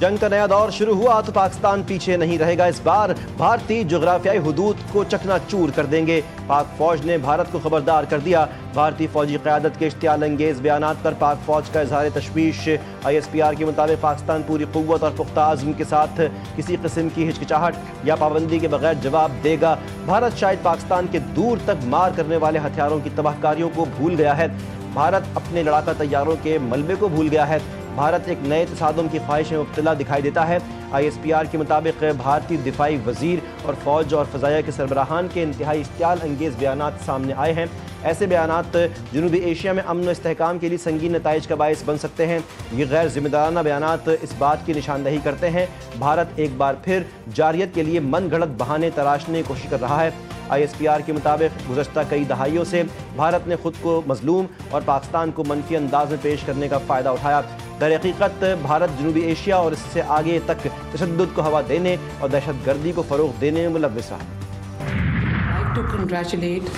جنگ کا نیا دور شروع ہوا تو پاکستان پیچھے نہیں رہے گا. اس بار بھارتی جغرافیائی حدود کو چکنا چور کر دیں گے. پاک فوج نے بھارت کو خبردار کر دیا. بھارتی فوجی قیادت کے اشتعال انگیز بیانات پر پاک فوج کا اظہار تشویش. ISPR کے مطابق پاکستان پوری قوت اور پختہ عزم کے ساتھ کسی قسم کی ہچکچاہٹ یا پابندی کے بغیر جواب دے گا. بھارت شاید پاکستان کے دور تک مار کرنے والے ہتھیاروں کی تباہ کاریوں کو بھول گیا ہے. بھارت اپنے لڑاکا طیاروں کے ملبے کو بھول گیا ہے. بھارت ایک نئے تصادم کی خواہش میں مبتلا دکھائی دیتا ہے. ISPR کے مطابق بھارتی دفاعی وزیر اور فوج اور فضائیہ کے سربراہان کے انتہائی اشتعال انگیز بیانات سامنے آئے ہیں. ایسے بیانات جنوبی ایشیا میں امن و استحکام کے لیے سنگین نتائج کا باعث بن سکتے ہیں. یہ غیر ذمہ دارانہ بیانات اس بات کی نشاندہی کرتے ہیں بھارت ایک بار پھر جارحیت کے لیے من گھڑت بہانے تراشنے کی کوشش کر رہا ہے. ISPR کے مطابق گزشتہ کئی دہائیوں سے بھارت نے خود کو مظلوم اور پاکستان کو منفی انداز میں پیش کرنے کا فائدہ اٹھایا. در حقیقت بھارت جنوبی ایشیا اور اس سے آگے تک تشدد کو ہوا دینے اور دہشت گردی کو فروغ دینے میں ملوث رہا. I'd like to congratulate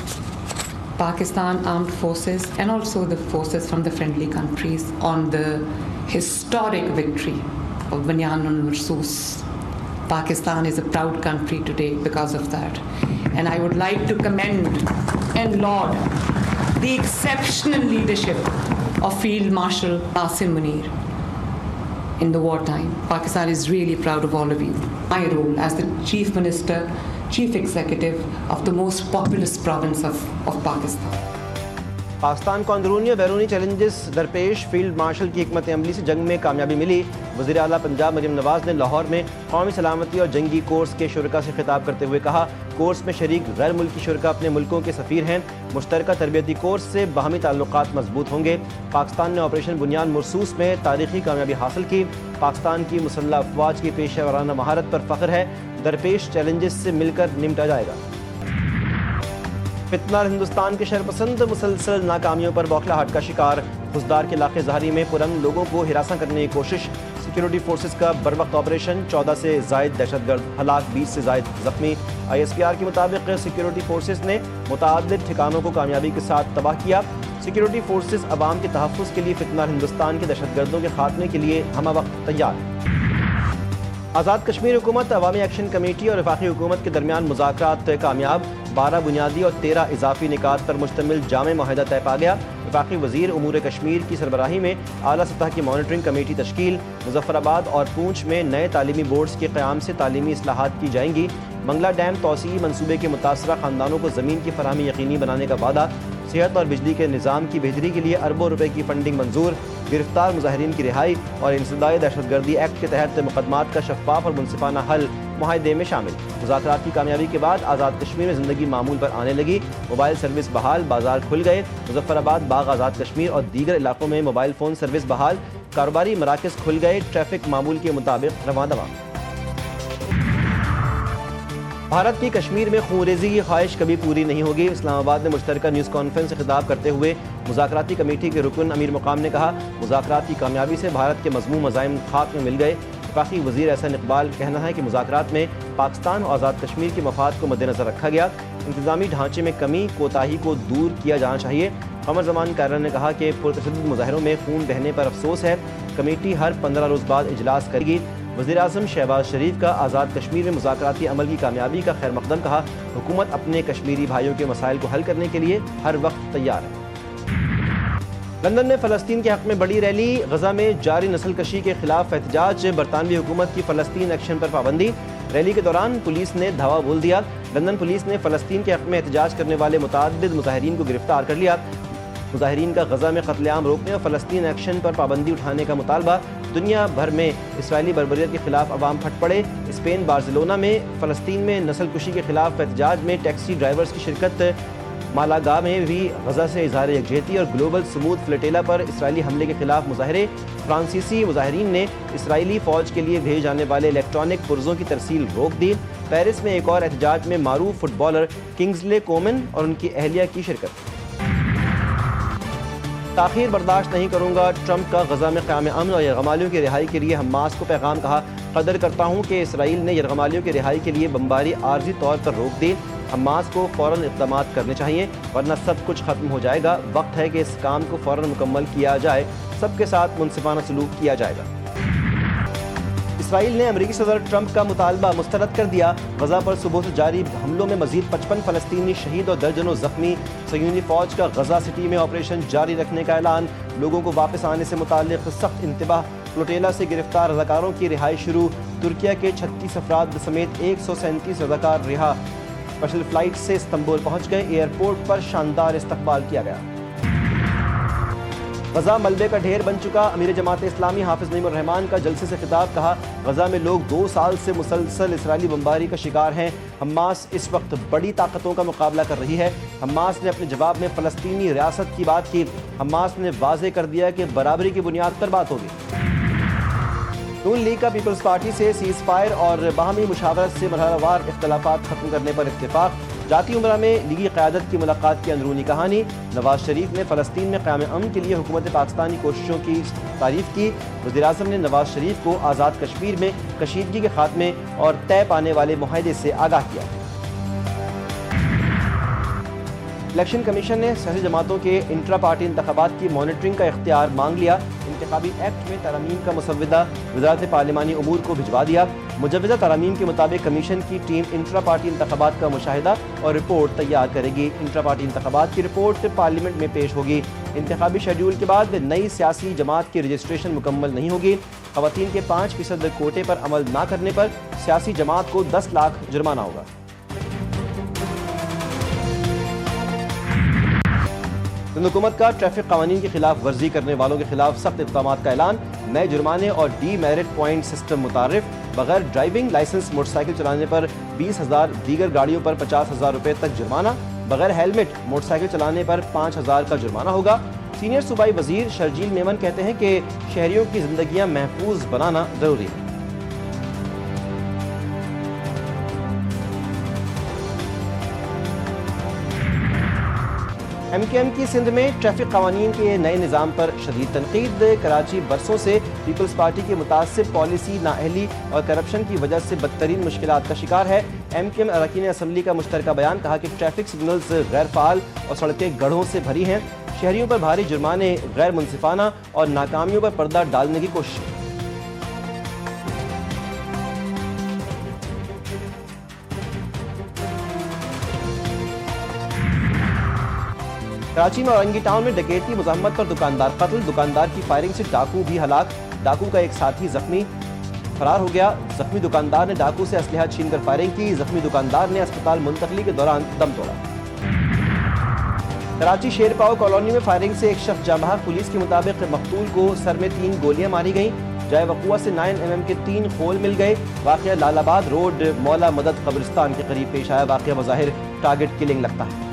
Pakistan Armed Forces and also the forces from the friendly countries on the historic victory of Banyan and Marsus. Pakistan is a proud country today because of that. And I would like to commend and laud the exceptional leadership of Field Marshal Qasim Munir in the wartime. Pakistan is really proud of all of you. My role as the Chief Minister, Chief Executive of the most populous province of Pakistan. Pakistan کو اندرونی اور بیرونی challenges درپیش field marshal کی حکمت عملی سے جنگ میں کامیابی ملی. وزیر اعلیٰ پنجاب مریم نواز نے لاہور میں قومی سلامتی اور جنگی کورس کے شرکاء سے خطاب کرتے ہوئے کہا کورس میں شریک غیر ملکی شرکاء اپنے ملکوں کے سفیر ہیں. مشترکہ تربیتی کورس سے باہمی تعلقات مضبوط ہوں گے. پاکستان نے آپریشن بنیان مرسوس میں تاریخی کامیابی حاصل کی. پاکستان کی مسلح افواج کی پیشہ ورانہ مہارت پر فخر ہے. درپیش چیلنجز سے مل کر نمٹا جائے گا. فتنہ ہندوستان کے شرپسند مسلسل ناکامیوں پر بوکھلاہٹ کا شکار. خزدار کے علاقے زہری میں پرامن لوگوں کو ہراساں کرنے کی کوشش. سیکیورٹی فورسز کا بروقت آپریشن. 14 سے زائد دہشت گرد ہلاک، 20 سے زائد زخمی. ISPR کے مطابق سیکیورٹی فورسز نے متعدد ٹھکانوں کو کامیابی کے ساتھ تباہ کیا. سیکیورٹی فورسز عوام کے تحفظ کے لیے فتنہ ہندوستان کے دہشت گردوں کے خاتمے کے لیے ہمہ وقت تیار. آزاد کشمیر حکومت، عوامی ایکشن کمیٹی اور وفاقی حکومت کے درمیان مذاکرات کامیاب. 12 بنیادی اور 13 اضافی نکات پر مشتمل جامع معاہدہ طے پا گیا. وفاقی وزیر امور کشمیر کی سربراہی میں اعلیٰ سطح کی مانیٹرنگ کمیٹی تشکیل. مظفر آباد اور پونچھ میں نئے تعلیمی بورڈز کے قیام سے تعلیمی اصلاحات کی جائیں گی. منگلا ڈیم توسیعی منصوبے کے متاثرہ خاندانوں کو زمین کی فراہمی یقینی بنانے کا وعدہ. صحت اور بجلی کے نظام کی بہتری کے لیے اربوں روپے کی فنڈنگ منظور. گرفتار مظاہرین کی رہائی اور انسداد دہشت گردی ایکٹ کے تحت مقدمات کا شفاف اور منصفانہ حل معاہدے میں شامل. مذاکرات کی کامیابی کے بعد آزاد کشمیر میں زندگی معمول پر آنے لگی. موبائل سروس بحال، بازار کھل گئے. مظفر آباد، باغ آزاد کشمیر اور دیگر علاقوں میں موبائل فون سروس بحال. کاروباری مراکز کھل گئے. ٹریفک معمول کے مطابق رواں دواں. بھارت کی کشمیر میں خون ریزی کی خواہش کبھی پوری نہیں ہوگی. اسلام آباد میں مشترکہ نیوز کانفرنس سے خطاب کرتے ہوئے مذاکراتی کمیٹی کے رکن امیر مقام نے کہا مذاکرات کی کامیابی سے بھارت کے مذموم عزائم خاک میں مل گئے. وفاقی وزیر احسن اقبال کہنا ہے کہ مذاکرات میں پاکستان اور آزاد کشمیر کے مفاد کو مد نظر رکھا گیا. انتظامی ڈھانچے میں کمی کوتاہی کو دور کیا جانا چاہیے. قمر زمان کائرہ نے کہا کہ پرتشدد مظاہروں میں خون بہنے پر افسوس ہے. کمیٹی ہر 15 روز بعد اجلاس کرے گی. وزیراعظم شہباز شریف کا آزاد کشمیر میں مذاکراتی عمل کی کامیابی کا خیر مقدم. کہا حکومت اپنے کشمیری بھائیوں کے مسائل کو حل کرنے کے لیے ہر وقت تیار ہے. لندن میں فلسطین کے حق میں بڑی ریلی. غزہ میں جاری نسل کشی کے خلاف احتجاج. برطانوی حکومت کی فلسطین ایکشن پر پابندی. ریلی کے دوران پولیس نے دھاوا بول دیا. لندن پولیس نے فلسطین کے حق میں احتجاج کرنے والے متعدد مظاہرین کو گرفتار کر لیا. مظاہرین کا غزہ میں قتل عام روکنے اور فلسطین ایکشن پر پابندی اٹھانے کا مطالبہ. دنیا بھر میں اسرائیلی بربریت کے خلاف عوام پھٹ پڑے. اسپین بارسلونا میں فلسطین میں نسل کشی کے خلاف احتجاج میں ٹیکسی ڈرائیورز کی شرکت. مالاگا میں بھی غزہ سے اظہار یکجہتی اور گلوبل سمود فلیٹیلا پر اسرائیلی حملے کے خلاف مظاہرے. فرانسیسی مظاہرین نے اسرائیلی فوج کے لیے بھیجے جانے والے الیکٹرانک پرزوں کی ترسیل روک دی. پیرس میں ایک اور احتجاج میں معروف فٹ بالر کنگزلے کومن اور ان کی اہلیہ کی شرکت. تاخیر برداشت نہیں کروں گا. ٹرمپ کا غزہ میں قیام امن اور یرغمالیوں کی رہائی کے لیے حماس کو پیغام. کہا قدر کرتا ہوں کہ اسرائیل نے یرغمالیوں کی رہائی کے لیے بمباری عارضی طور پر روک دی. حماس کو فوراً اقدامات کرنے چاہیے ورنہ سب کچھ ختم ہو جائے گا. وقت ہے کہ اس کام کو فوراً مکمل کیا جائے. سب کے ساتھ منصفانہ سلوک کیا جائے گا. اسرائیل نے امریکی صدر ٹرمپ کا مطالبہ مسترد کر دیا. غزہ پر صبح سے جاری حملوں میں مزید 55 فلسطینی شہید اور درجنوں زخمی. صہیونی فوج کا غزہ سٹی میں آپریشن جاری رکھنے کا اعلان. لوگوں کو واپس آنے سے متعلق سخت انتباہ. فلوٹیلا سے گرفتار رضاکاروں کی رہائی شروع. ترکیہ کے 36 افراد سمیت 137 رضاکار رہا. اسپیشل فلائٹ سے استنبول پہنچ گئے. ایئرپورٹ پر شاندار استقبال کیا گیا. غزہ ملبے کا ڈھیر بن چکا. امیر جماعت اسلامی حافظ نعیم الرحمان کا جلسے سے خطاب. کہا غزہ میں لوگ 2 سال سے مسلسل اسرائیلی بمباری کا شکار ہیں. حماس اس وقت بڑی طاقتوں کا مقابلہ کر رہی ہے. حماس نے اپنے جواب میں فلسطینی ریاست کی بات کی. حماس نے واضح کر دیا کہ برابری کی بنیاد پر بات ہوگی. نون لیگ کا پیپلز پارٹی سے سیز فائر اور باہمی مشاورت سے مرحلہ وار اختلافات ختم کرنے پر اتفاق. جاتی عمرہ میں لیگی قیادت کی ملاقات کی اندرونی کہانی. نواز شریف نے فلسطین میں قیام امن کے لیے حکومت پاکستانی کوششوں کی تعریف کی. وزیراعظم نے نواز شریف کو آزاد کشمیر میں کشیدگی کے خاتمے اور طے پانے والے معاہدے سے آگاہ کیا. الیکشن کمیشن نے سیاسی جماعتوں کے انٹرا پارٹی انتخابات کی مانیٹرنگ کا اختیار مانگ لیا. انتخابی ایکٹ میں ترامیم کا مسودہ وزارت پارلیمانی امور کو بھجوا دیا. مجوزہ ترامیم کے مطابق کمیشن کی ٹیم انٹرا پارٹی انتخابات کا مشاہدہ اور رپورٹ تیار کرے گی. انٹرا پارٹی انتخابات کی رپورٹ پارلیمنٹ میں پیش ہوگی. انتخابی شیڈول کے بعد نئی سیاسی جماعت کی رجسٹریشن مکمل نہیں ہوگی. خواتین کے 5% کوٹے پر عمل نہ کرنے پر سیاسی جماعت کو 10 لاکھ جرمانہ ہوگا. حکومت کا ٹریفک قوانین کی خلاف ورزی کرنے والوں کے خلاف سخت اقدامات کا اعلان. نئے جرمانے اور ڈی میرٹ پوائنٹ سسٹم متعارف. بغیر ڈرائیونگ لائسنس موٹر سائیکل چلانے پر 20,000، دیگر گاڑیوں پر 50,000 روپے تک جرمانہ. بغیر ہیلمٹ موٹر سائیکل چلانے پر 5,000 کا جرمانہ ہوگا. سینئر صوبائی وزیر شرجیل میمن کہتے ہیں کہ شہریوں کی زندگیاں محفوظ بنانا ضروری ہے. ایم کیو ایم کی سندھ میں ٹریفک قوانین کے نئے نظام پر شدید تنقید. کراچی برسوں سے پیپلز پارٹی کی متعصب پالیسی، نااہلی اور کرپشن کی وجہ سے بدترین مشکلات کا شکار ہے. ایم کیو ایم اراکین اسمبلی کا مشترکہ بیان. کہا کہ ٹریفک سگنلز غیر فعال اور سڑکیں گڑھوں سے بھری ہیں. شہریوں پر بھاری جرمانے غیر منصفانہ اور ناکامیوں پر پردہ ڈالنے کی کوشش. کراچی میں اورنگی ٹاؤن میں ڈکیتی مزاحمت پر دکاندار قتل. دکاندار کی فائرنگ سے ڈاکو بھی ہلاک. ڈاکو کا ایک ساتھی زخمی فرار ہو گیا. زخمی دکاندار نے ڈاکو سے اسلحہ چھین کر فائرنگ کی. زخمی دکاندار نے اسپتال منتقلی کے دوران دم توڑا. کراچی شیر پاؤ کالونی میں فائرنگ سے ایک شخص جاں بحق. پولیس کے مطابق مقتول کو سر میں 3 گولیاں ماری گئیں. جائے وقوع سے 9mm کے 3 خول مل گئے. واقعہ لال آباد روڈ مولا مدد قبرستان کے قریب پیش آیا. واقعہ بظاہر ٹارگٹ کلنگ لگتا ہے.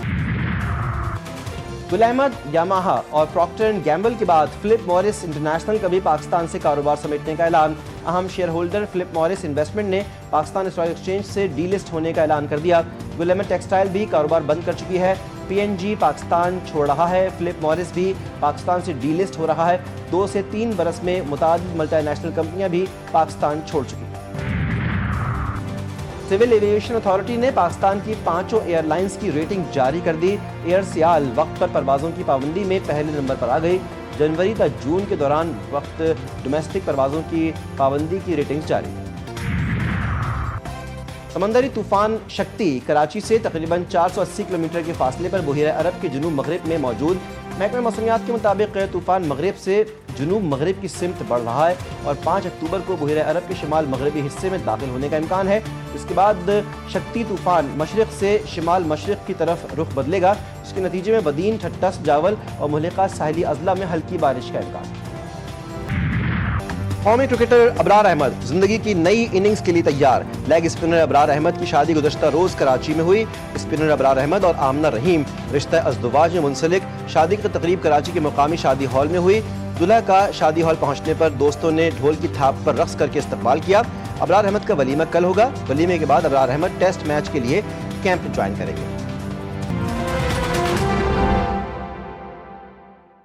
گل احمد، یاماہا اور پراکٹر اینڈ گیمبل کے بعد فلپ مورس انٹرنیشنل کا بھی پاکستان سے کاروبار سمیٹنے کا اعلان. اہم شیئر ہولڈر فلپ مورس انویسٹمنٹ نے پاکستان اسٹاک ایکسچینج سے ڈی لسٹ ہونے کا اعلان کر دیا. گل احمد ٹیکسٹائل بھی کاروبار بند کر چکی ہے. PNG پاکستان چھوڑ رہا ہے. فلپ مورس بھی پاکستان سے ڈی لسٹ ہو رہا ہے. 2 سے 3 برس میں متعدد ملٹی نیشنل کمپنیاں بھی پاکستان چھوڑ چکی ہیں. سول ایویشن اتھارٹی نے پاکستان کی 5 ایئر لائنز کی ریٹنگ جاری کر دی. ایئر سیال وقت پر پروازوں کی پابندی میں پہلے نمبر پر آ گئی. جنوری تا جون کے دوران وقت ڈومیسٹک پروازوں کی پابندی کی ریٹنگز جاری. سمندری طوفان شکتی کراچی سے تقریباً 480 کلومیٹر کے فاصلے پر بحیرہ عرب کے جنوب مغرب میں موجود. محکمہ موسمیات کے مطابق طوفان مغرب سے جنوب مغرب کی سمت بڑھ رہا ہے اور 5 اکتوبر کو بحیرہ عرب کے شمال مغربی حصے میں داخل ہونے کا امکان ہے. اس کے بعد شکتی طوفان مشرق سے شمال مشرق کی طرف رخ بدلے گا، جس کے نتیجے میں بدین، ٹھٹس، جاول اور مہلقہ ساحلی اضلاع میں ہلکی بارش کا امکان. قومی کرکٹر ابرار احمد زندگی کی نئی اننگز کے لیے تیار. لیگ اسپنر ابرار احمد کی شادی گزشتہ روز کراچی میں ہوئی. اسپنر ابرار احمد اور آمنہ رحیم رشتہ ازدواج میں منسلک. شادی کی تقریب کراچی کے مقامی شادی ہال میں ہوئی. دلہا کا شادی ہال پہنچنے پر دوستوں نے ڈھول کی تھاپ پر رقص کر کے استقبال کیا. ابرار احمد کا ولیمہ کل ہوگا. ولیمے کے بعد ابرار احمد ٹیسٹ میچ کے لیے کیمپ جوائن کریں گے.